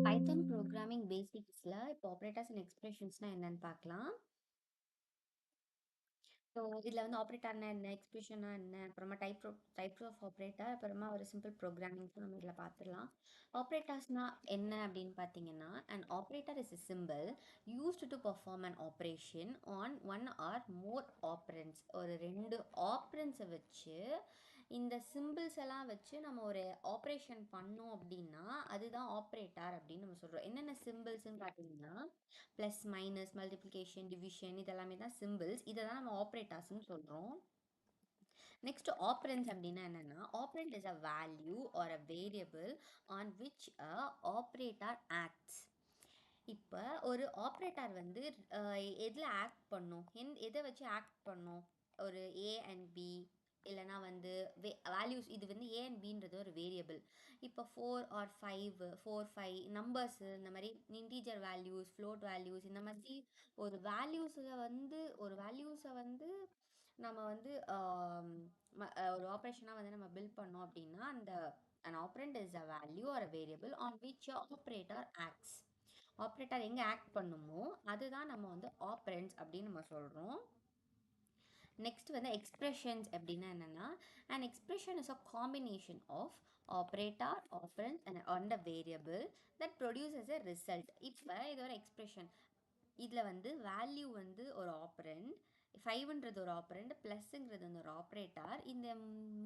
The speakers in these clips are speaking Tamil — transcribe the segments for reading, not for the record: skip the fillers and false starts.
பைத்தன் ப்ரோக்ராமிங் பேசிக்ஸ்ல இப்போ ஆப்பரேட்டர்ஸ் அண்ட் எக்ஸ்பிரஷன்ஸ்னா என்னன்னு பார்க்கலாம். ஸோ இதில் வந்து ஆப்ரேட்டர்னா என்ன, எக்ஸ்பிரஷனா என்ன, அப்புறமா டைப்ஸ் ஆஃப் ஆப்ரேட்டர், அப்புறமா ஒரு சிம்பிள் ப்ரோக்ராமிங் நம்ம இதில் பார்த்துடலாம். ஆப்ரேட்டர்ஸ்னா என்ன அப்படின்னு பார்த்தீங்கன்னா, and operator is a symbol used to perform an operation on one or more operands. ஒரு ரெண்டு ஆப்ரன்ஸை வச்சு இந்த சிம்பிள்ஸ் எல்லாம் வச்சு நம்ம ஒரு ஆப்ரேஷன் பண்ணோம் அப்படின்னா அதுதான் ஆப்ரேட்டர் அப்படின்னு நம்ம சொல்கிறோம். என்னென்ன சிம்பிள்ஸ்ன்னு பார்த்தீங்கன்னா ப்ளஸ், மைனஸ், மல்டிப்ளிகேஷன், டிவிஷன் இதெல்லாமே தான் சிம்பிள்ஸ். இதை தான் நம்ம ஆப்ரேட்டர்ஸ்ன்னு சொல்கிறோம். நெக்ஸ்ட் ஆப்ரன்ஸ் அப்படின்னா என்னென்னா, operand is a value or a variable on which a operator acts. இப்போ ஒரு ஆப்ரேட்டர் வந்து எதில் ஆக்ட் பண்ணும், எதை வச்சு ஆக்ட் பண்ணும், ஒரு ஏ அண்ட் பி இல்லைனா வந்து வேல்யூஸ். இது வந்து ஏ அண்ட் பின்றது ஒரு வேரியபிள். இப்போ 4 ஆர் 5, 4, 5 நம்பர்ஸு, இந்த மாதிரி இன்டீஜர் வேல்யூஸ், ஃப்ளோட் வேல்யூஸ், இந்த மாதிரி ஒரு வேல்யூஸை வந்து நம்ம வந்து ஒரு ஆப்ரேஷனாக வந்து நம்ம பில்ட் பண்ணோம் அப்படின்னா அந்த an operand is a value or a variable on which a operator acts. Operator எங்கே ஆக்ட் பண்ணுமோ அதுதான் நம்ம வந்து ஆப்ரண்ட்ஸ் அப்படின்னு நம்ம சொல்கிறோம். நெக்ஸ்ட் வந்து எக்ஸ்பிரஷன்ஸ் அப்படின்னா என்னென்னா, and expression is a combination of operator, operand and a variable that produces a result. இப்போ இது ஒரு எக்ஸ்பிரஷன். இதில் வந்து வேல்யூ வந்து ஒரு ஆப்ரண்ட், 5ன்றது ஒரு ஆப்ரண்ட், ப்ளஸ்ஸுங்கிறது வந்து ஒரு ஆப்ரேட்டர். இந்த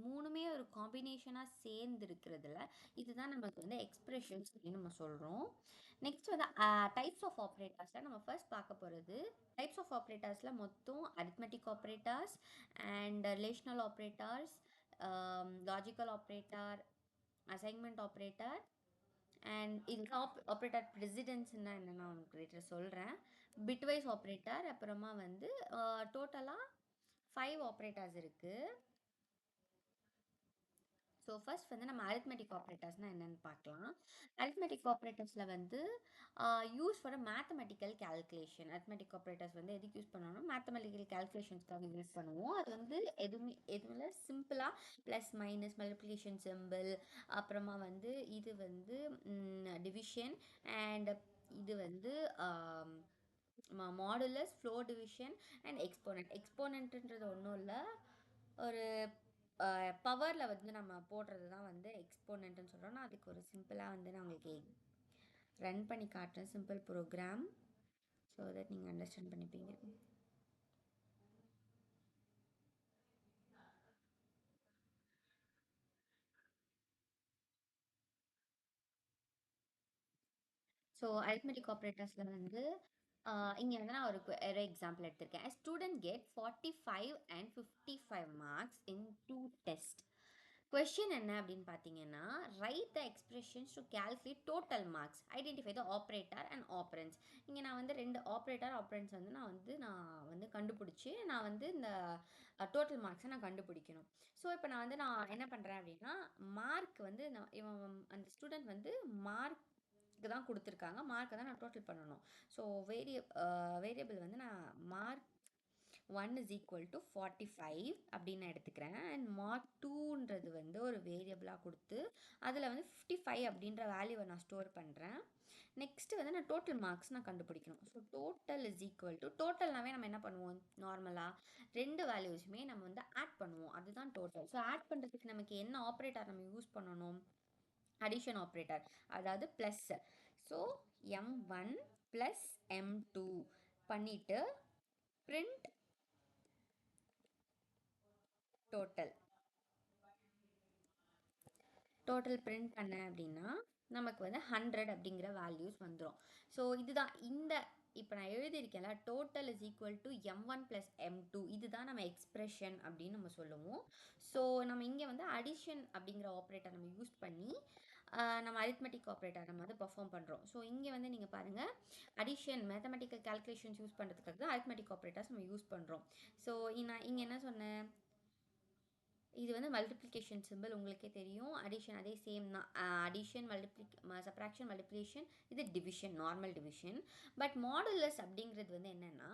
மூணுமே ஒரு காம்பினேஷனாக சேர்ந்து இருக்கிறதுல இதுதான் நமக்கு வந்து எக்ஸ்பிரஷன்ஸ் அப்படின்னு நம்ம சொல்கிறோம். நெக்ஸ்ட் வந்து டைப்ஸ் ஆஃப் ஆப்ரேட்டர்ஸில் நம்ம ஃபர்ஸ்ட் பார்க்க போகிறது. டைப்ஸ் ஆஃப் ஆப்ரேட்டர்ஸில் மொத்தம் arithmetic operators and relational operators, logical operator, assignment operator and இது ஆப்ரேட்டர் ப்ரெசிடென்ஸ்னா என்னென்னா உங்களுக்கு லேட்டர் சொல்கிறேன். பிட்வைஸ் ஆப்ரேட்டர், அப்புறமா வந்து டோட்டலாக 5 ஆப்ரேட்டர்ஸ் இருக்குது. ஸோ ஃபர்ஸ்ட் வந்து நம்ம அரித்மெட்டிக் ஆப்ரேட்டர்ஸ்னால் என்னென்னு பார்க்கலாம். அரித்மெட்டிக் ஆப்ரேட்டர்ஸில் வந்து use for mathematical calculation. Arithmetic operators வந்து எதுக்கு யூஸ் பண்ணணும், மேத்தமெட்டிக்கல் கேல்குலேஷன்ஸ்க்காக யூஸ் பண்ணுவோம். அது வந்து எதுவுமே சிம்பிளாக ப்ளஸ், மைனஸ், மல்டிப்ளிகேஷன் சிம்பிள், அப்புறமா வந்து இது வந்து டிவிஷன் அண்ட் இது வந்து modulus, floor division and exponent. எக்ஸ்போனன்ட்ன்றது ஒன்றும் இல்லை, ஒரு பவரில் வந்து நம்ம போடுறது தான் வந்து எக்ஸ்போனன்ட்னு சொல்கிறோம். நான் அதுக்கு ஒரு சிம்பிளாக வந்து நான் உங்களுக்கு ரன் பண்ணி காட்டுறேன், சிம்பிள் ப்ரோக்ராம், ஸோ தட் நீங்கள் அண்டர்ஸ்டாண்ட் பண்ணிப்பீங்க. ஸோ அரித்மெட்டிக் ஆப்ரேட்டர்ஸில் வந்து இங்கே வந்து நான் ஒரு எக்ஸாம்பிள் எடுத்திருக்கேன். Student get 45 and 55 marks in 2 test. Question என்ன அப்படின்னு பார்த்தீங்கன்னா, write the expressions to calculate total marks, identify the operator and operands. இங்கே நான் வந்து ரெண்டு ஆப்ரேட்டர் வந்து நான் வந்து கண்டுபிடிச்சி நான் வந்து இந்த டோட்டல் மார்க்ஸை நான் கண்டுபிடிக்கணும். ஸோ இப்போ நான் என்ன பண்ணுறேன் அப்படின்னா, மார்க் வந்து அந்த ஸ்டூடெண்ட் வந்து மார்க் தான் கொடுத்துருக்காங்க, மார்க்கை தான் நான் டோட்டல் பண்ணணும். ஸோ வேரியபிள் வந்து நான் மார்க் 1 is equal to 45 அப்படின்னு நான் எடுத்துக்கிறேன். அண்ட் மார்க் 2ன்றது வந்து ஒரு வேரியபிளாக கொடுத்து அதில் வந்து 55 அப்படின்ற வேல்யூவை நான் ஸ்டோர் பண்ணுறேன். நெக்ஸ்ட்டு வந்து நான் டோட்டல் மார்க்ஸ் நான் கண்டுபிடிக்கணும். So total is equal to, டோட்டல்னாவே நம்ம என்ன பண்ணுவோம், நார்மலாக ரெண்டு வேல்யூஸுமே நம்ம வந்து ஆட் பண்ணுவோம், அதுதான் டோட்டல். ஸோ ஆட் பண்ணுறதுக்கு நமக்கு என்ன ஆப்ரேட்டர் நம்ம யூஸ் பண்ணணும், அடிஷன் ஆப்ரேட்டர், அதாவது plus. So m1 plus m2 பண்ணிவிட்டு print டோட்டல் பிரிண்ட் பண்ணேன் அப்படின்னா நமக்கு வந்து 100 அப்படிங்கிற வேல்யூஸ் வந்துடும். ஸோ இதுதான் இப்போ நான் எழுதியிருக்கேன்ல, total is equal to m1 plus m2, இதுதான் நம்ம எக்ஸ்பிரஷன் அப்படின்னு நம்ம சொல்லுவோம். ஸோ நம்ம இங்கே வந்து அடிஷன் அப்படிங்கிற ஆப்ரேட்டர் நம்ம யூஸ் பண்ணி நம்ம அரித்மெட்டிக் ஆப்ரேட்டர் நம்ம வந்து பர்ஃபார்ம் பண்ணுறோம். ஸோ இங்கே வந்து நீங்கள் பாருங்கள், அடிஷன் மேத்தமெட்டிக்கல் கால்குலேஷன்ஸ் யூஸ் பண்ணுறதுக்காக தான் அரித்மெட்டிக் ஆப்ரேட்டர்ஸ் நம்ம யூஸ் பண்ணுறோம். ஸோ நான் இங்கே என்ன சொன்னேன், இது வந்து மல்டிப்ளிகேஷன் சிம்பிள் உங்களுக்கே தெரியும். அடிஷன் அதே சேம் தான், அடிஷன், சப்ராக்ஷன், மல்டிப்ளிகேஷன், இது division, normal division. But modulus அப்படிங்கிறது வந்து என்னென்னா,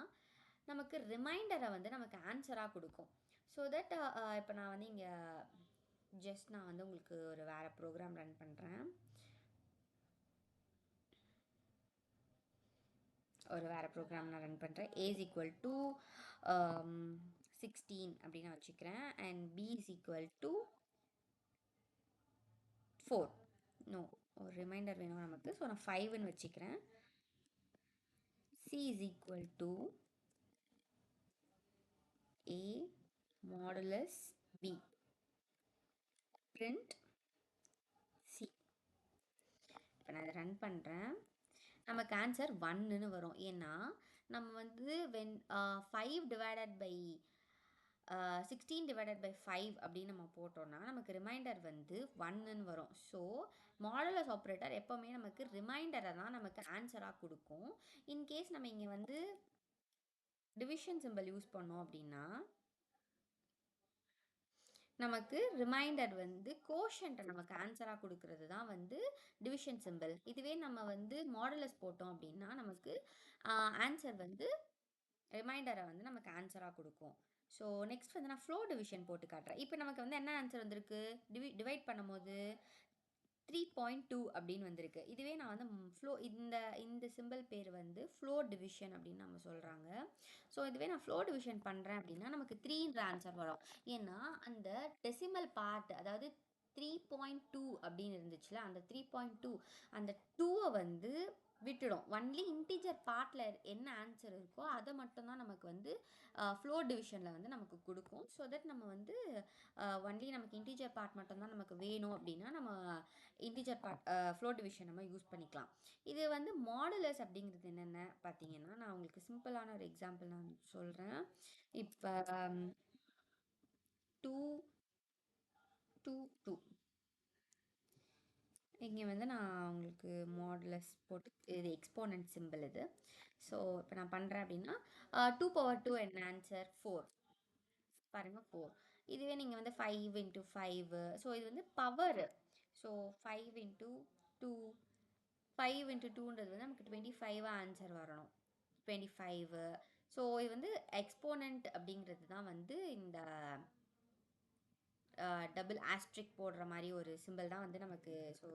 நமக்கு ரிமைண்டரை வந்து நமக்கு ஆன்சராக கொடுக்கும். ஸோ தட் இப்போ நான் வந்து இங்கே நான் வந்து உங்களுக்கு ஒரு வேறு ப்ரோக்ராம் ரன் பண்ணுறேன். ஒரு வேறு ப்ரோக்ராம் நான் ரன் பண்ணுறேன். A is equal to 16 அப்படின்னு நான் வச்சுக்கிறேன். And B is equal to 4. No, ஒரு ரிமைண்டர் வேணும் நமக்கு. ஸோ நான் 5ன்னு வச்சுக்கிறேன். C is equal to A modulus B. print C. இப்போ நான் இதை ரன் பண்ணுறேன். நமக்கு ஆன்சர் 1ன்னு வரும். ஏன்னா நம்ம வந்து when 5 divided by 16 divided by 5 அப்படின்னு நம்ம போட்டோம்னா நமக்கு ரிமைண்டர் வந்து 1ன்னு வரும். ஸோ மாடுலஸ் ஆப்ரேட்டர் எப்போவுமே நமக்கு ரிமைண்டரை தான் நமக்கு ஆன்சராக கொடுக்கும். இன்கேஸ் நம்ம இங்கே வந்து டிவிஷன் சிம்பிள் யூஸ் பண்ணோம் அப்படின்னா நமக்கு ரிமைண்டர் வந்து கோஷன்ட்டை நமக்கு ஆன்சராக கொடுக்கறது தான் வந்து டிவிஷன் சிம்பிள். இதுவே நம்ம வந்து மாடுலஸ் போட்டோம் அப்படின்னா நமக்கு ஆன்சர் வந்து ரிமைண்டரை வந்து நமக்கு ஆன்சராக கொடுக்கும். ஸோ நெக்ஸ்ட் வந்து நான் ஃப்ளோ டிவிஷன் போட்டு காட்டுறேன். இப்போ நமக்கு வந்து என்ன ஆன்சர் வந்திருக்கு, டிவைட் பண்ணும்போது 3.2 அப்படின்னு வந்திருக்கு. இதுவே நான் வந்து ஃப்ளோ இந்த சிம்பிள் பேர் வந்து ஃப்ளோ டிவிஷன் அப்படின்னு நம்ம சொல்கிறாங்க. ஸோ இதுவே நான் ஃப்ளோ டிவிஷன் பண்ணுறேன் அப்படின்னா நமக்கு 3ன்ற ஆன்சர் வரும். ஏன்னா அந்த டெசிமல் பார்ட், அதாவது 3.2 அப்படின்னு இருந்துச்சுல, அந்த 3.2 அந்த 2வை வந்து விட்டுடும். ஒன்லி இன்டீஜர் பார்ட்டில் என்ன ஆன்சர் இருக்கோ அதை மட்டும்தான் நமக்கு வந்து ஃப்ளோ டிவிஷனில் வந்து நமக்கு கொடுக்கும். ஸோ தட் நம்ம வந்து ஒன்லி நமக்கு இன்டீஜர் பார்ட் மட்டும்தான் நமக்கு வேணும் அப்படின்னா நம்ம இன்டிஜர் பார்ட் ஃப்ளோ டிவிஷன் நம்ம யூஸ் பண்ணிக்கலாம். இது வந்து மாடுலஸ் அப்படிங்கிறது என்னென்ன பார்த்தீங்கன்னா, நான் உங்களுக்கு சிம்பிளான ஒரு எக்ஸாம்பிள் நான் சொல்கிறேன். இப்போ 2 2 2 இங்கே வந்து நான் உங்களுக்கு மாடுலஸ் போட்டு, இது எக்ஸ்போனன்ட் சிம்பிள் இது. ஸோ இப்போ நான் பண்ணுறேன் அப்படின்னா 2 power 2 என்ன ஆன்சர் 4 பாருங்கள் 4. இதுவே நீங்கள் வந்து 5 into 5, ஸோ இது வந்து பவர். ஸோ 5 into 2, 5 into 2ன்றது வந்து நமக்கு 25 ஆன்சர் வரணும். 25. ஸோ இது வந்து எக்ஸ்போனண்ட் அப்படிங்கிறது தான் வந்து இந்த டபுள் ஆஸ்ட்ரிக் போடுற மாதிரி ஒரு சிம்பிள் தான் வந்து நமக்கு. ஸோ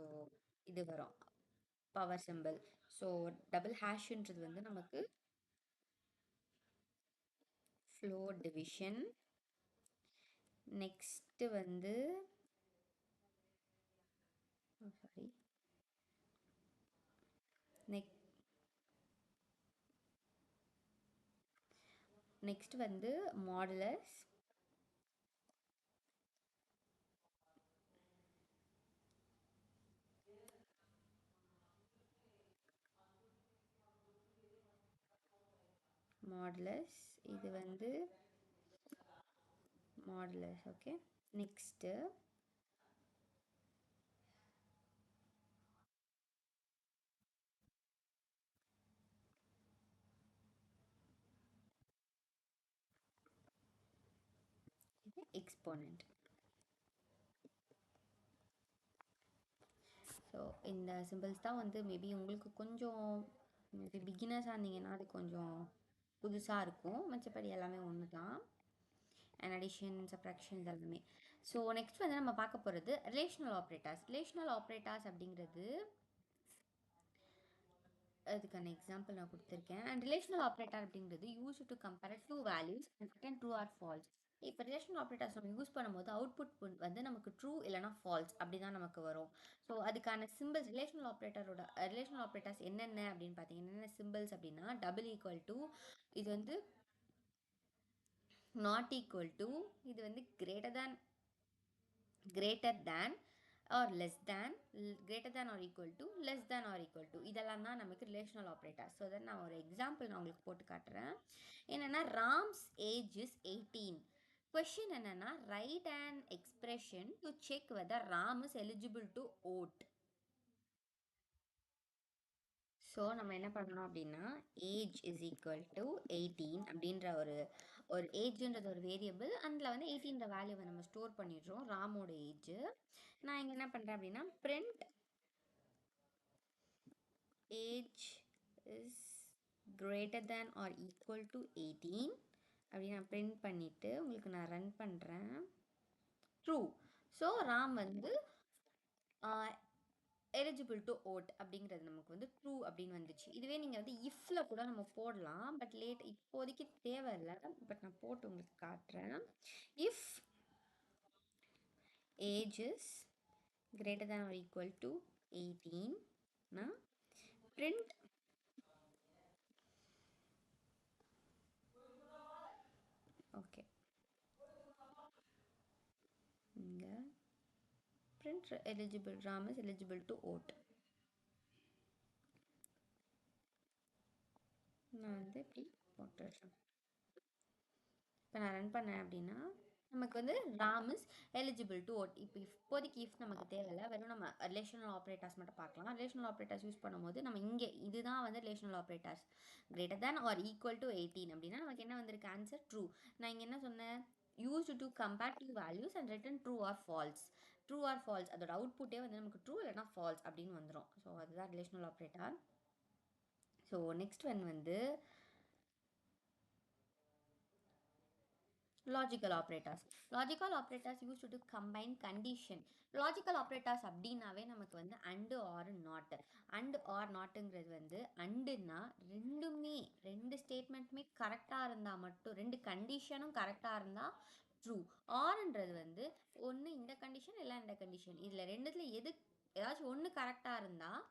இது வரும் பவர் சிம்பிள். ஸோ டபுள் ஹேஷ்ன்றது வந்து நமக்கு ஃப்ளோ டிவிஷன். நெக்ஸ்ட்டு வந்து சாரி நெக்ஸ்ட் வந்து மாடுலஸ். மாடுலஸ் இது வந்து மாடுலஸ். ஓகே, நெக்ஸ்ட்டு இது எக்ஸ்போனண்ட். ஸோ இந்த சிம்பிள்ஸ் தான் வந்து மேபி உங்களுக்கு கொஞ்சம் மேபி பிகினர்ஸாக இருந்தீங்கன்னா அது கொஞ்சம் புதுசாக இருக்கும். மற்றபடி எல்லாமே ஒன்று தான். அண்ட் அடிஷன், சப்ராக்ஷன் எல்லாமே. ஸோ நெக்ஸ்ட் வந்து நம்ம பார்க்க போகிறது ரிலேஷனல் ஆப்ரேட்டர்ஸ். ரிலேஷனல் ஆப்ரேட்டர்ஸ் அப்படிங்கிறது அதுக்கான எக்ஸாம்பிள் நான் கொடுத்துருக்கேன். அண்ட் ரிலேஷனல் ஆப்ரேட்டர் அப்படிங்கிறது use to compare two values and return true or false. இப்போ ரிலேஷனல் ஆப்ரேட்டர்ஸ் நம்ம யூஸ் பண்ணும்போது அவுட்புட் வந்து நமக்கு ட்ரூ இல்லைனா ஃபால்ஸ் அப்படி தான் நமக்கு வரும். ஸோ அதுக்கான சிம்பிள்ஸ் ரிலேஷனல் ஆப்ரேட்டர்ஸ் என்னென்ன அப்படின்னு பார்த்தீங்கன்னா, என்னென்ன சிம்பிள்ஸ் அப்படின்னா டபுள் ஈக்குவல் டு, இது வந்து நாட் ஈக்குவல் டு, இது வந்து greater than or less than, greater than or equal to, less than or equal to, இதெல்லாம் தான் நமக்கு ரிலேஷனல் ஆப்ரேட்டர். ஸோ தென் நான் ஒரு எக்ஸாம்பிள் நான் உங்களுக்கு போட்டு காட்டுறேன். என்னென்னா ராம்ஸ் ஏஜ் இஸ் 18. கொஷின் என்னென்னா write and expression to check whether Ram is eligible to vote. So நம்ம என்ன பண்ணணும் அப்படின்னா ஏஜ் இஸ் ஈக்குவல் டு 18 அப்படின்ற ஒரு ஏஜ்ன்றது ஒரு வேரியபிள். அதில் வந்து 18ன்ற வேல்யூவை நம்ம ஸ்டோர் பண்ணிடுறோம், ராமோட ஏஜ். நான் இங்கே என்ன பண்ணுறேன் அப்படின்னா print age is greater than or equal to 18 அப்படின்னு நான் பிரிண்ட் பண்ணிவிட்டு உங்களுக்கு நான் ரன் பண்ணுறேன். ட்ரூ. ஸோ ராம் வந்து எலிஜிபிள் டு ஓட் அப்படிங்கிறது நமக்கு வந்து ட்ரூ அப்படின்னு வந்துச்சு. இதுவே நீங்கள் வந்து இஃப்ல கூட நம்ம போடலாம், பட் இப்போதைக்கு தேவையில்லை. பட் நான் போட்டு உங்களுக்கு காட்டுறேன். If age is greater than or equal to 18 na print okay இங்க print eligible ram is eligible to vote. நான் வந்து இப்படி போட்டுடுறேன். இப்போ நான் ரன் பண்ணேன் அப்படின்னா நமக்கு வந்து Ram is eligible to vote. இப்போ இப்போதைக்கு இஃப் நமக்கு தேவையில்லை, வெறும் நம்ம ரிலேஷனல் ஆப்ரேட்டர்ஸ் மட்டும் பார்க்கலாம். ரிலேஷனல் ஆப்ரேட்டர்ஸ் யூஸ் பண்ணும்போது நம்ம இங்கே இதுதான் வந்து relational operators greater than or equal to 18 அப்படின்னா நமக்கு என்ன வந்திருக்கு ஆன்சர் ட்ரூ. நான் இங்கே என்ன சொன்னேன், used to compare two values and return true or false. True or false அதோட அவுட்புட்டே வந்து நமக்கு ட்ரூ இல்லைனா ஃபால்ஸ் அப்படின்னு வந்துடும். ஸோ அதுதான் relational operator. So next one வந்து logical operators. Logical operators use to combine condition. Logical operators அப்படின்னாவே நமக்கு வந்து and or not. And or நாட்டுங்கிறது வந்து அண்டுன்னா ரெண்டுமே, ரெண்டு ஸ்டேட்மெண்ட்டுமே கரெக்டாக இருந்தால் மட்டும், ரெண்டு கண்டிஷனும் கரெக்டாக இருந்தால் ட்ரூ. ஆர்ன்றது வந்து ஒன்று இந்த கண்டிஷன் இல்லை இந்த கண்டிஷன், இதில் ரெண்டுத்துல எது ஏதாச்சும் ஒன்று கரெக்டாக இருந்தால்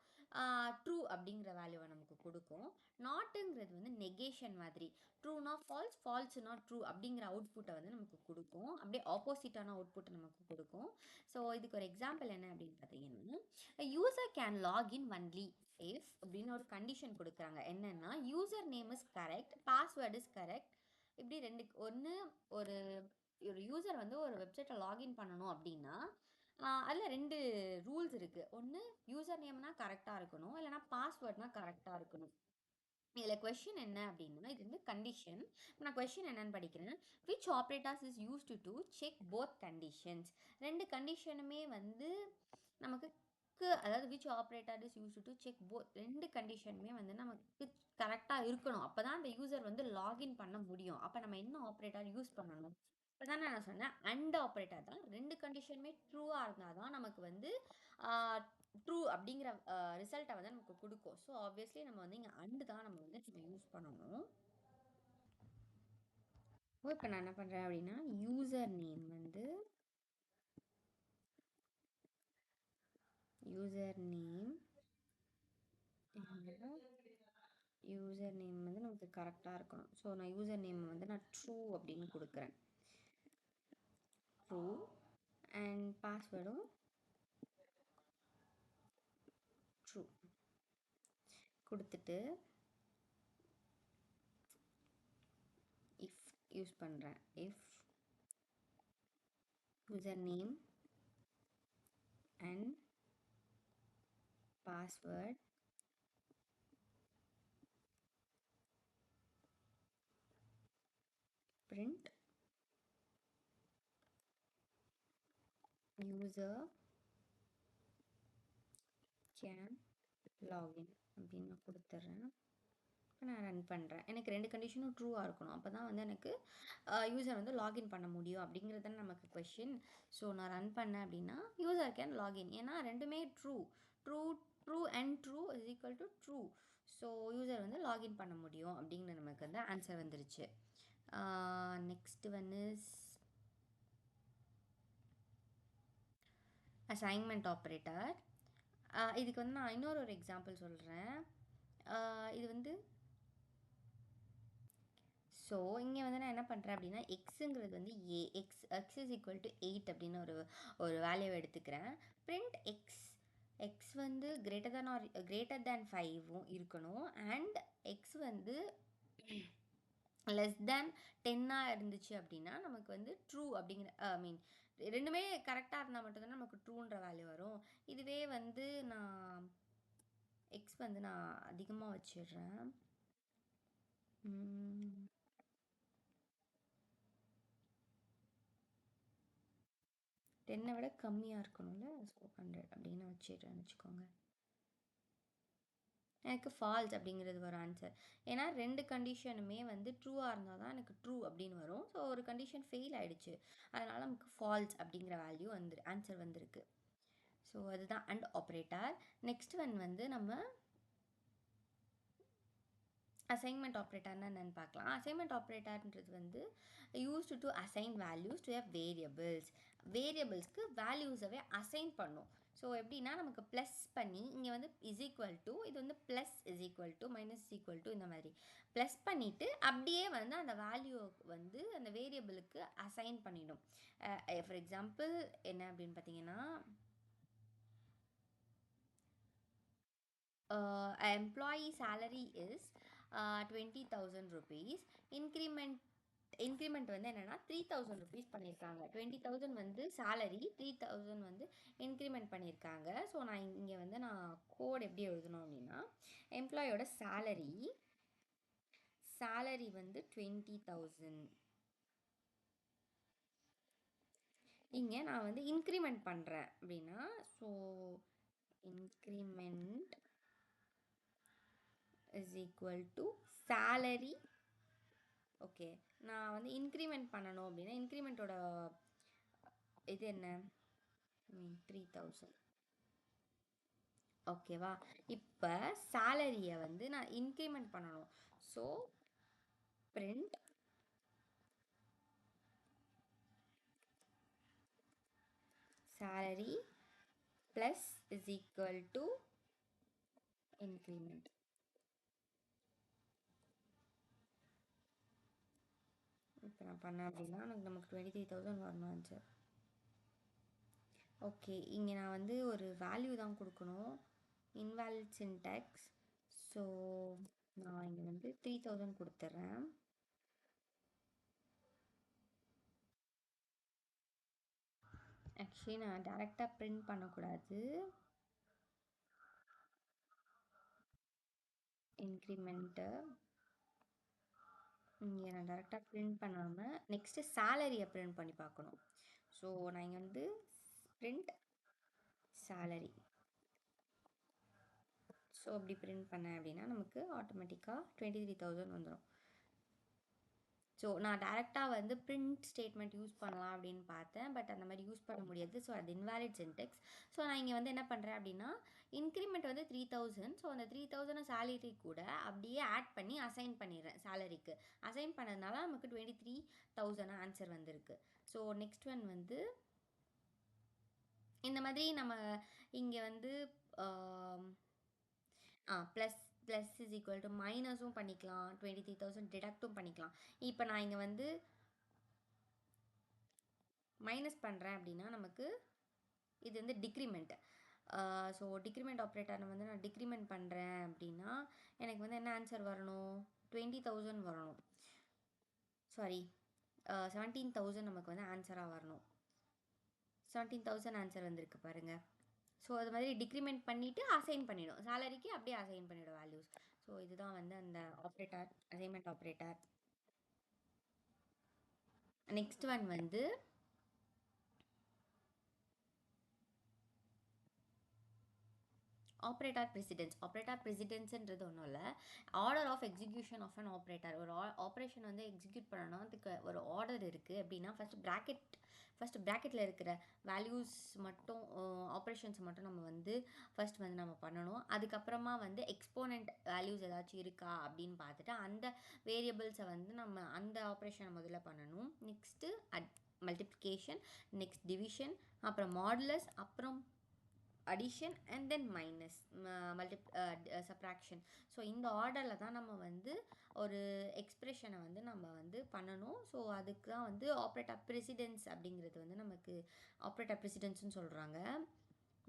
ட்ரூ அப்படிங்கிற வேல்யூவை நமக்கு கொடுக்கும். நாட்டுங்கிறது வந்து நெகேஷன் மாதிரி, ட்ரூனா ஃபால்ஸ், ஃபால்ஸ்னா ட்ரூ அப்படிங்கிற அவுட்புட்டை வந்து நமக்கு கொடுக்கும். அப்படியே ஆப்போசிட்டான அவுட்புட்டை நமக்கு கொடுக்கும். ஸோ இதுக்கு ஒரு எக்ஸாம்பிள் என்ன அப்படின்னு பார்த்தீங்கன்னா, user can login only if அப்படின்னு ஒரு கண்டிஷன் கொடுக்குறாங்க. என்னென்னா user name is correct, password is correct. இப்படி ரெண்டு, ஒன்று ஒரு ஒரு யூசர் வந்து ஒரு வெப்சைட்டை லாகின் பண்ணணும் அப்படின்னா அதில் ரெண்டு ரூல்ஸ் இருக்குது. ஒன்று யூசர் நேம்னா கரெக்டாக இருக்கணும், இல்லைனா பாஸ்வேர்ட்னா கரெக்டாக இருக்கணும். இதில் கொஷின் என்ன அப்படின்னா, இது வந்து கண்டிஷன். நான் கொஷின் என்னன்னு படிக்கிறேன். Which operators is used to check both conditions. ரெண்டு கண்டிஷனுமே வந்து நமக்கு அதாவது which operator is used to check both, ரெண்டு கண்டிஷனுமே வந்து நமக்கு கரெக்டாக இருக்கணும். அப்போ தான் அந்த யூசர் வந்து லாகின் பண்ண முடியும். அப்போ நம்ம என்ன ஆப்ரேட்டர் யூஸ் பண்ணணும்? இப்போ தானே நான் சொன்னேன் அண்ட் ஆப்ரேட்டர் தான். ரெண்டு கண்டிஷனுமே ட்ரூவாக இருந்தால் தான் நமக்கு வந்து ட்ரூ அப்படிங்கிற ரிசல்ட்டை வந்து நமக்கு கொடுக்கும். ஸோ ஆப்வியஸ்லி நம்ம வந்து இங்கே அண்டு தான் நம்ம வந்து யூஸ் பண்ணணும். இப்போ நான் என்ன பண்ணுறேன் அப்படின்னா, யூசர் நேம் வந்து நமக்கு கரெக்டாக இருக்கணும். ஸோ நான் யூசர் நேம் வந்து நான் ட்ரூ அப்படின்னு கொடுக்குறேன். ட்ரூ அண்ட் பாஸ்வேர்டும் ட்ரூ கொடுத்துட்டு இஃப் யூஸ் பண்ணுறேன். If user name and password print user can login அப்படின்னு நான் கொடுத்துட்றேன். இப்போ நான் ரன் பண்ணுறேன். எனக்கு ரெண்டு கண்டிஷனும் ட்ரூவாக இருக்கணும். அப்போ தான் வந்து எனக்கு யூசர் வந்து லாகின் பண்ண முடியும் அப்படிங்கிறது தான் நமக்கு கொஷின். ஸோ நான் ரன் பண்ணேன் அப்படின்னா யூசர் கேன் லாகின், ஏன்னா ரெண்டுமே true. True true and true is equal to true. So user வந்து லாகின் பண்ண முடியும் அப்படிங்கிற நமக்கு வந்து ஆன்சர் வந்துருச்சு. நெக்ஸ்ட் வந்து அசைன்மெண்ட் ஆப்ரேட்டர். இதுக்கு வந்து நான் இன்னொரு எக்ஸாம்பிள் சொல்கிறேன். இது வந்து ஸோ இங்கே வந்து நான் என்ன பண்ணுறேன் அப்படின்னா, எக்ஸுங்கிறது வந்து எக்ஸ் இஸ் ஈக்குவல் டு 8 அப்படின்னு ஒரு வேல்யூவை எடுத்துக்கிறேன். பிரிண்ட் எக்ஸ் வந்து கிரேட்டர் தேன் 5 இருக்கணும். அண்ட் எக்ஸ் வந்து லெஸ் தேன் 10 இருந்துச்சு அப்படின்னா நமக்கு வந்து ட்ரூ அப்படிங்கிற மீன் ரெண்டுமே கரெக்டாக இருந்தால் மட்டும்தான் நமக்கு ட்ரூன்ற வேல்யூ வரும். இதுவே வந்து நான் எக்ஸ் வந்து நான் அதிகமாக வச்சிடுறேன். 10 விட கம்மியாக இருக்கணும்ல. ஸோ 100 அப்படின்னு வச்சிடுறேன்னு வச்சுக்கோங்க. எனக்கு ஃபால்ஸ் அப்படிங்கிறது வரும் ஆன்சர். ஏன்னா ரெண்டு கண்டிஷனுமே வந்து ட்ரூவாக இருந்தால் தான் எனக்கு ட்ரூ அப்படின்னு வரும். ஸோ ஒரு கண்டிஷன் ஃபெயில் ஆகிடுச்சு, அதனால் நமக்கு ஃபால்ஸ் அப்படிங்கிற வேல்யூ ஆன்சர் வந்திருக்கு. ஸோ அதுதான் அண்ட் ஆப்ரேட்டர். நெக்ஸ்ட் ஒன் வந்து நம்ம அசைன்மெண்ட் ஆப்ரேட்டர்னா என்னென்னு பார்க்கலாம். அசைன்மெண்ட் ஆப்ரேட்டர்ன்றது வந்து used to assign values to variables. வேரியபிள்ஸ்க்கு வேல்யூஸவே அசைன் பண்ணும். ஸோ எப்படின்னா நமக்கு ப்ளஸ் பண்ணி இங்கே வந்து இஸ் ஈக்குவல் டு, இது வந்து plus is equal to minus is equal to, இந்த மாதிரி ப்ளஸ் பண்ணிவிட்டு அப்படியே வந்து அந்த வேல்யூ வந்து அந்த வேரியபிளுக்கு அசைன் பண்ணிடும். ஃபார் எக்ஸாம்பிள் என்ன அப்படின்னு பார்த்தீங்கன்னா, employee salary is 20,000 rupees. Increment வந்து என்னென்னா 3,000 ருபீஸ் பண்ணியிருக்காங்க. 20,000 வந்து சேலரி, 3,000 வந்து இன்க்ரிமெண்ட் பண்ணியிருக்காங்க. ஸோ நான் இங்கே வந்து நான் கோட் எப்படி எழுதணும் அப்படின்னா, எம்ப்ளாயோட சேலரி வந்து 20,000. இங்கே நான் வந்து இன்க்ரிமெண்ட் பண்ணுறேன் அப்படின்னா, so increment is equal to salary. Okay, நான் வந்து இன்க்ரிமெண்ட் பண்ணணும் அப்படின்னா இன்க்ரிமெண்ட்டோட இது என்ன, 3,000. ஓகேவா? இப்போ சேலரியை வந்து நான் இன்க்ரிமெண்ட் பண்ணணும். So print salary plus is equal to increment. இப்போ நான் பண்ணேன் அப்படின்னா நமக்கு 23,000 வரணும் ஆன்சர். ஓகே, இங்கே நான் வந்து ஒரு வேல்யூ தான் கொடுக்கணும், இன்வாலிட் சின்டாக்ஸ். ஸோ நான் இங்கே வந்து 3,000 கொடுத்துட்றேன். ஆக்சுவலி நான் டேரெக்டாக பிரிண்ட் பண்ணக்கூடாது, இன்க்ரிமெண்ட்டு இங்கே நான் டேரெக்டாக பிரிண்ட் பண்ணாமல் நெக்ஸ்ட்டு சேலரியை பிரிண்ட் பண்ணி பார்க்கணும். ஸோ நான் இங்கே வந்து பிரிண்ட் சேலரி, ஸோ அப்படி பிரிண்ட் பண்ணேன் அப்படின்னா நமக்கு ஆட்டோமேட்டிக்காக 23,000 வந்துடும். ஸோ நான் டேரெக்டாக வந்து பிரிண்ட் ஸ்டேட்மெண்ட் யூஸ் பண்ணலாம் அப்படின்னு பார்த்தேன், பட் அந்த மாதிரி யூஸ் பண்ண முடியாது. ஸோ அது இன்வாலிட் சின்டெக்ஸ். ஸோ நான் இங்கே வந்து என்ன பண்ணுறேன் அப்படின்னா, இன்க்ரிமெண்ட் வந்து 3,000. ஸோ அந்த 3,000 சேலரி கூட அப்படியே ஆட் பண்ணி அசைன் பண்ணிடுறேன். சேலரிக்கு அசைன் பண்ணதுனால நமக்கு 23,000 ஆன்சர் வந்திருக்கு. ஸோ நெக்ஸ்ட் ஒன் வந்து இந்த மாதிரி நம்ம இங்கே வந்து plus plus is equal to மைனஸும் பண்ணிக்கலாம், 23,000 டிடக்டும் பண்ணிக்கலாம். இப்போ நான் இங்கே வந்து மைனஸ் பண்ணுறேன் அப்படின்னா நமக்கு இது வந்து டிக்ரிமெண்ட். ஸோ டிக்ரிமெண்ட் ஆப்ரேட்டரை வந்து நான் டிக்ரிமெண்ட் பண்ணுறேன் அப்படின்னா எனக்கு வந்து என்ன ஆன்சர் வரணும், 20,000 வரணும். சாரி, 17,000 நமக்கு வந்து ஆன்சராக வரணும். 17,000 ஆன்சர் வந்திருக்கு பாருங்கள். ஸோ அது மாதிரி டிக்ரிமெண்ட் பண்ணிவிட்டு அசைன் பண்ணிவிடும், சேலரிக்கு அப்படியே அசைன் பண்ணிவிடும் வேல்யூஸ். ஸோ இதுதான் வந்து அந்த operator, assignment operator. Next one வந்து ஆப்ரேட்டர் ப்ரெசிடென்ஸ். ஆப்ரேட்டர் ப்ரெசிடென்ஸுன்றது ஒன்றும் இல்லை, order of execution of an operator. ஒரு ஆப்ரேஷன் வந்து எக்ஸிக்யூட் பண்ணணும், அதுக்கு ஒரு ஆர்டர் இருக்குது. அப்படின்னா ஃபஸ்ட்டு ப்ராக்கெட்டில் இருக்கிற வேல்யூஸ் மட்டும், ஆப்ரேஷன்ஸ் மட்டும் நம்ம வந்து ஃபஸ்ட் வந்து நம்ம பண்ணணும். அதுக்கப்புறமா வந்து எக்ஸ்போனண்ட் வேல்யூஸ் ஏதாச்சும் இருக்கா அப்படின்னு பார்த்துட்டு அந்த வேரியபிள்ஸை வந்து நம்ம அந்த ஆப்ரேஷனை முதல்ல பண்ணணும். நெக்ஸ்ட்டு மல்டிப்ளிகேஷன், நெக்ஸ்ட் டிவிஷன், அப்புறம் மாடுலஸ், அப்புறம் addition and then minus, subtraction. So இந்த ஆர்டரில் தான் நம்ம வந்து ஒரு எக்ஸ்ப்ரெஷனை வந்து நம்ம வந்து பண்ணணும். ஸோ அதுக்கு தான் வந்து ஆப்ரேட்டர் ப்ரெசிடென்ஸ் அப்படிங்கிறது வந்து நமக்கு ஆப்ரேட்டர் ப்ரெசிடென்ஸ்னு சொல்கிறாங்க.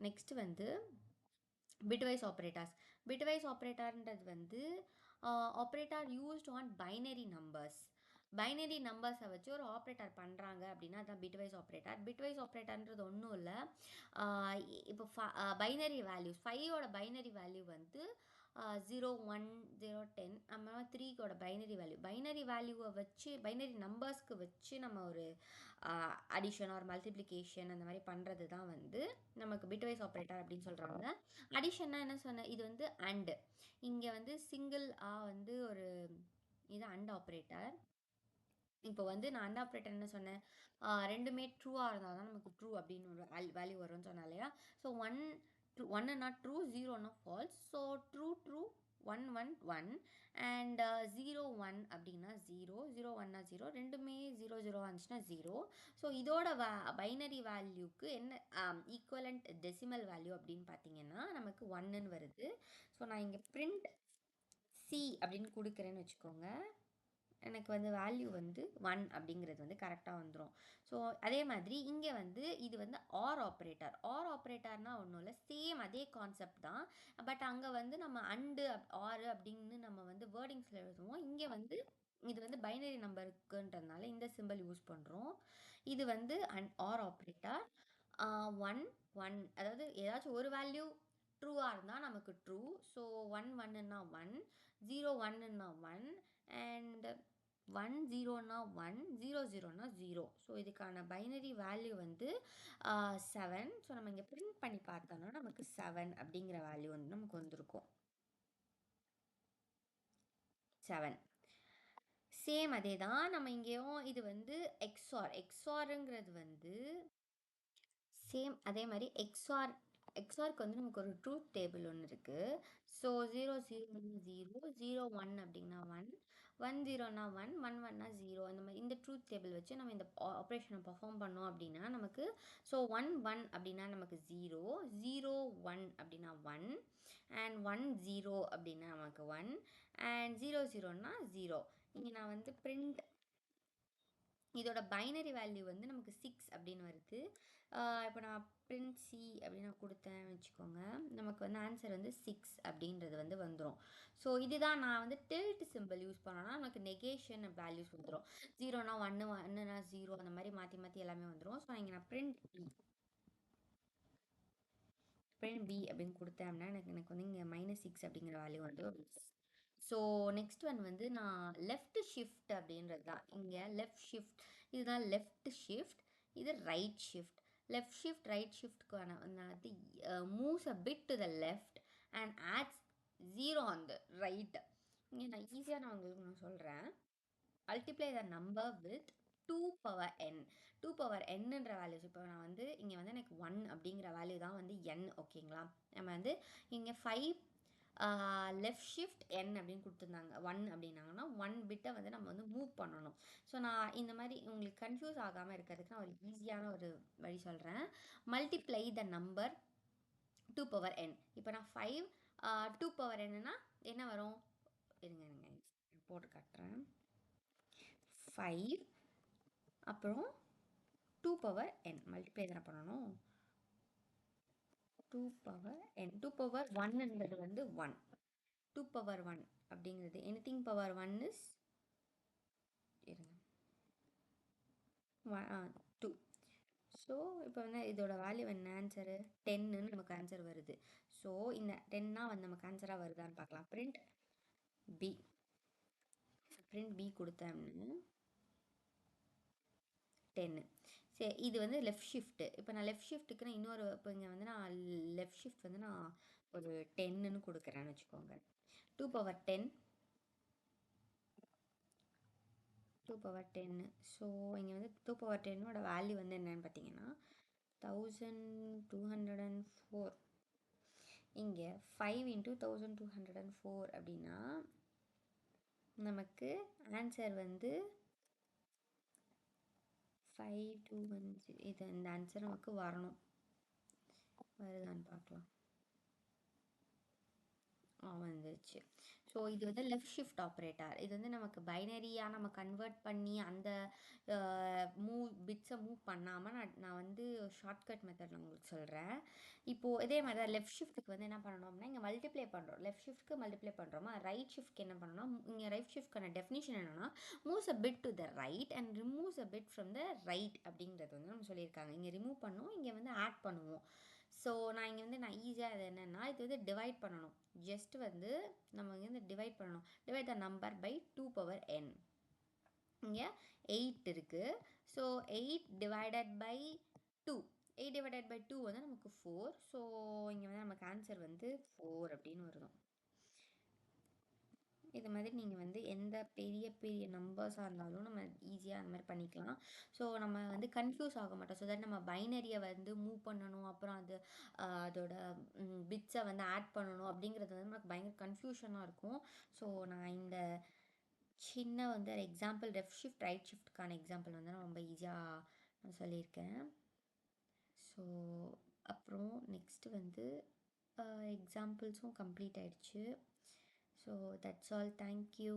நெக்ஸ்ட் வந்து பிட்வைஸ் ஆப்ரேட்டர்ஸ். பிட்வைஸ் ஆப்ரேட்டர்ன்றது வந்து operator used on binary numbers. Binary நம்பர்ஸை வச்சு ஒரு ஆப்ரேட்டர் பண்ணுறாங்க அப்படின்னா அதுதான் பிட்வைஸ் ஆப்ரேட்டர். பிட்வைஸ் ஆப்ரேட்டர்ன்றது ஒன்றும் இல்லை, இப்போ பைனரி வேல்யூஸ் 5ஓட பைனரி வேல்யூ வந்து 0, 1, 0, 10, அப்புறமா 3கோட பைனரி வேல்யூவை வச்சு, பைனரி நம்பர்ஸ்க்கு வச்சு நம்ம ஒரு அடிஷன் ஆர் மல்டிப்ளிகேஷன் அந்த மாதிரி பண்ணுறது தான் வந்து நமக்கு பிட்வைஸ் ஆப்ரேட்டர் அப்படின்னு சொல்கிறாங்க. அடிஷன்னா என்ன சொன்ன, இது வந்து அண்டு, இங்கே வந்து சிங்கிள் வந்து ஒரு இது அண்ட் ஆப்ரேட்டர். இப்போ வந்து நான் அந்த ஆப்ரேட்டர் என்ன சொன்னேன், ரெண்டுமே ட்ரூவாக இருந்தால் தான் நமக்கு ட்ரூ அப்படின்னு ஒரு வேல்யூ வரும்னு சொன்னேன் இல்லையா? ஸோ ஒன்னுனா ட்ரூ, ஜீரோனா false. So true true, one one one, and zero one அப்படின்னா ஜீரோ, ஜீரோ ஒன்னா ஜீரோ, ரெண்டுமே ஜீரோ ஜீரோ வந்துச்சுன்னா ஜீரோ. ஸோ இதோட பைனரி வேல்யூக்கு என்ன ஈக்குவலண்ட் டெசிமல் வேல்யூ அப்படின்னு பார்த்தீங்கன்னா நமக்கு ஒன்னுன்னு வருது. ஸோ நான் இங்கே பிரிண்ட் சி அப்படின்னு கொடுக்குறேன்னு வச்சுக்கோங்க. எனக்கு வந்து வேல்யூ வந்து ஒன் அப்படிங்கிறது வந்து கரெக்டாக வந்துடும். ஸோ அதே மாதிரி இங்கே வந்து இது வந்து ஆர் ஆப்ரேட்டர். ஆர் ஆப்ரேட்டர்னா ஒன்றும் இல்லை, சேம் அதே கான்செப்ட் தான். பட் அங்கே வந்து நம்ம அண்டு ஆறு அப்படின்னு நம்ம வந்து வேர்டிங்ஸில் எழுதுவோம். இங்கே வந்து இது வந்து பைனரி நம்பருக்குன்றதுனால இந்த சிம்பிள் யூஸ் பண்ணுறோம். இது வந்து ஆர் ஆப்ரேட்டர். ஒன் ஒன், அதாவது ஏதாச்சும் ஒரு வேல்யூ ட்ரூவாக இருந்தால் நமக்கு ட்ரூ. ஸோ ஒன் ஒன்னுன்னா ஒன், ஜீரோ ஒன்னுன்னா ஒன், அண்ட் ஒன் ஜீரோனா ஒன், ஜீரோ ஜீரோனா ஜீரோ. ஸோ இதுக்கான பைனரி வேல்யூ வந்து செவன். ஸோ நம்ம இங்கே பிரிண்ட் பண்ணி பார்த்தோம்னா நமக்கு செவன் அப்படிங்கிற வேல்யூ வந்து நமக்கு வந்திருக்கும். செவன். சேம் அதே தான் நம்ம இங்கேயும் இது வந்து எக்ஸ்ஆருங்கிறது வந்து சேம் அதே மாதிரி எக்ஸ்ஆருக்கு வந்து நமக்கு ஒரு ட்ரூத் டேபிள் ஒன்று இருக்குது. ஸோ ஜீரோ ஜீரோனா ஜீரோ, ஜீரோ ஒன் அப்படின்னா ஒன், ஒன் ஜீரோனா ஒன், ஒன் ஒன்னா ஜீரோ. அந்த மாதிரி இந்த ட்ரூத் டேபிள் வச்சு நம்ம இந்த ஆப்ரேஷனை பர்ஃபார்ம் பண்ணோம் அப்படின்னா நமக்கு ஸோ ஒன் ஒன் அப்படின்னா நமக்கு ஜீரோ, ஜீரோ ஒன் அப்படின்னா ஒன், அண்ட் ஒன் ஜீரோ அப்படின்னா நமக்கு ஒன், அண்ட் ஜீரோ ஜீரோனா ஜீரோ. இங்கே நான் வந்து பிரிண்ட் இதோட பைனரி வேல்யூ வந்து நமக்கு சிக்ஸ் அப்படின்னு வருது. இப்போ நான் பிரிண்ட் சி அப்படின்னு நான் கொடுத்தேன் வச்சுக்கோங்க, நமக்கு வந்து ஆன்சர் வந்து சிக்ஸ் அப்படின்றது வந்து வந்துடும். ஸோ இதுதான் நான் வந்து டில்ட் சிம்பிள் யூஸ் பண்ணோன்னா நமக்கு நெகேஷன் வேல்யூஸ் வந்துடும். ஜீரோனா ஒன்னுனா ஜீரோ, அந்த மாதிரி மாற்றி மாற்றி எல்லாமே வந்துடும். ஸோ இங்கே நான் பிரிண்ட் பி அப்படின்னு கொடுத்தேன் அப்படின்னா எனக்கு வந்து இங்கே -6 அப்படிங்கிற வேல்யூ வந்து. ஸோ நெக்ஸ்ட் ஒன் வந்து நான் லெஃப்ட் ஷிஃப்ட் அப்படின்றது தான். இங்கே லெஃப்ட் ஷிஃப்ட், இதுதான் லெஃப்ட் ஷிஃப்ட், இது right shift. Left shift right ஷிஃப்ட்க்கான வந்து moves a bit to the left and adds zero on the right. இங்கே நான் ஈஸியாக உங்களுக்கு நான் சொல்கிறேன். Multiply the number with 2 power n. 2 power nன்ற வேல்யூஸ் இப்போ நான் வந்து இங்கே வந்து எனக்கு ஒன் அப்படிங்கிற வேல்யூ தான் வந்து n. ஓகேங்களா? நம்ம வந்து இங்கே 5 லெஃப்ட் ஷிஃப்ட் n அப்படின்னு கொடுத்துருந்தாங்க. ஒன் அப்படின்னாங்கன்னா ஒன் பிட்டை வந்து நம்ம வந்து மூவ் பண்ணணும். ஸோ நான் இந்த மாதிரி உங்களுக்கு கன்ஃபியூஸ் ஆகாமல் இருக்கிறதுக்கு நான் ஒரு ஈஸியான ஒரு வழி சொல்கிறேன். Multiply the number 2 power n. இப்போ நான் 5 2 power nன்னா என்ன வரும்? இருங்க இருங்க போட்டு காட்டுறேன். 5 அப்புறம் 2 power n மல்டிப்ளை தானே பண்ணணும். 2 power n, 2 power 1ன்றது வந்து 1, 2 power 1 அப்படிங்கிறது எனிதிங் பவர் 1 இஸ் இருங்க 2. ஸோ இப்போ வந்து இதோட வேல்யூ என்ன ஆன்சரு 10ன்னு நமக்கு ஆன்சர் வருது. ஸோ இந்த 10னா வந்து நமக்கு ஆன்சராக வருதான்னு பார்க்கலாம். பிரிண்ட் பி கொடுத்தேன்னு 10. சரி, இது வந்து லெஃப்ட் ஷிஃப்ட்டு. இப்போ நான் லெஃப்ட் ஷிஃப்ட்டுக்கு இன்னொரு இப்போ இங்கே வந்து நான் லெஃப்ட் ஷிஃப்ட் வந்து நான் ஒரு 10ன்னு கொடுக்குறேன்னு வச்சுக்கோங்க. 2 power 10, 2 power 10. ஸோ இங்கே வந்து 2 power 10ஓட வேல்யூ வந்து என்னன்னு பார்த்தீங்கன்னா 1204. இங்கே 5 × 1204 அப்படின்னா நமக்கு ஆன்சர் வந்து 5210. இது இந்த ஆன்சர் நமக்கு வரணும். வருதான்னு பார்க்கலாம். வந்துருச்சு. ஸோ இது வந்து லெஃப்ட் ஷிஃப்ட் ஆப்ரேட்டர். இது வந்து நமக்கு பைனரியாக நம்ம கன்வெர்ட் பண்ணி அந்த பிட்ஸை மூவ் பண்ணாமல் நான் வந்து ஷார்ட்கட் மெத்தட் நான் உங்களுக்கு சொல்கிறேன். இப்போது இதே மாதிரி தான் லெஃப்ட் ஷிஃப்ட்டுக்கு வந்து என்ன பண்ணணும் அப்படின்னா இங்கே மல்டிப்ளை பண்ணுறோம். லெஃப்ட் ஷிஃப்ட்க்கு மல்டிப்ளை பண்ணுறோமா, ரைட் ஷிஃப்ட்க்கு என்ன பண்ணணும்னா இங்கே ரைட் ஷிஃப்ட்க்கான டெஃபினிஷன் என்னென்னா moves a bit to the right and removes a bit from the right அப்படிங்கிறது வந்து நம்ம சொல்லியிருக்காங்க. இங்கே ரிமூவ் பண்ணுவோம், இங்கே வந்து ஆட் பண்ணுவோம். ஸோ நான் இங்கே வந்து நான் ஈஸியாக இது என்னென்னா இது வந்து டிவைட் பண்ணணும். ஜஸ்ட் வந்து நம்ம இங்கே வந்து டிவைட் பண்ணணும். Divide the number by 2 power n. இங்கே 8 இருக்குது. So 8 divided by 2, 8 divided by 2 வந்து நமக்கு 4. ஸோ இங்கே வந்து நமக்கு ஆன்சர் வந்து 4 அப்படின்னு வரும். இது மாதிரி நீங்கள் வந்து எந்த பெரிய பெரிய நம்பர்ஸாக இருந்தாலும் நம்ம ஈஸியாக அந்த மாதிரி பண்ணிக்கலாம். ஸோ நம்ம வந்து கன்ஃப்யூஸ் ஆக மாட்டோம். ஸோ தட் நம்ம பைனரியை வந்து மூவ் பண்ணணும், அப்புறம் அது அதோட பிட்ஸை வந்து ஆட் பண்ணணும் அப்படிங்கிறது வந்து நமக்கு பயங்கர கன்ஃபியூஷனாக இருக்கும். ஸோ நான் இந்த சின்ன வந்து எக்ஸாம்பிள் லெஃப்ட் ஷிஃப்ட் ரைட் ஷிஃப்ட்க்கான எக்ஸாம்பிள் வந்து நான் ரொம்ப ஈஸியாக நான் சொல்லியிருக்கேன். ஸோ அப்புறம் நெக்ஸ்ட்டு வந்து எக்ஸாம்பிள்ஸும் கம்ப்ளீட் ஆயிடுச்சு. So that's all. தேங்க்யூ.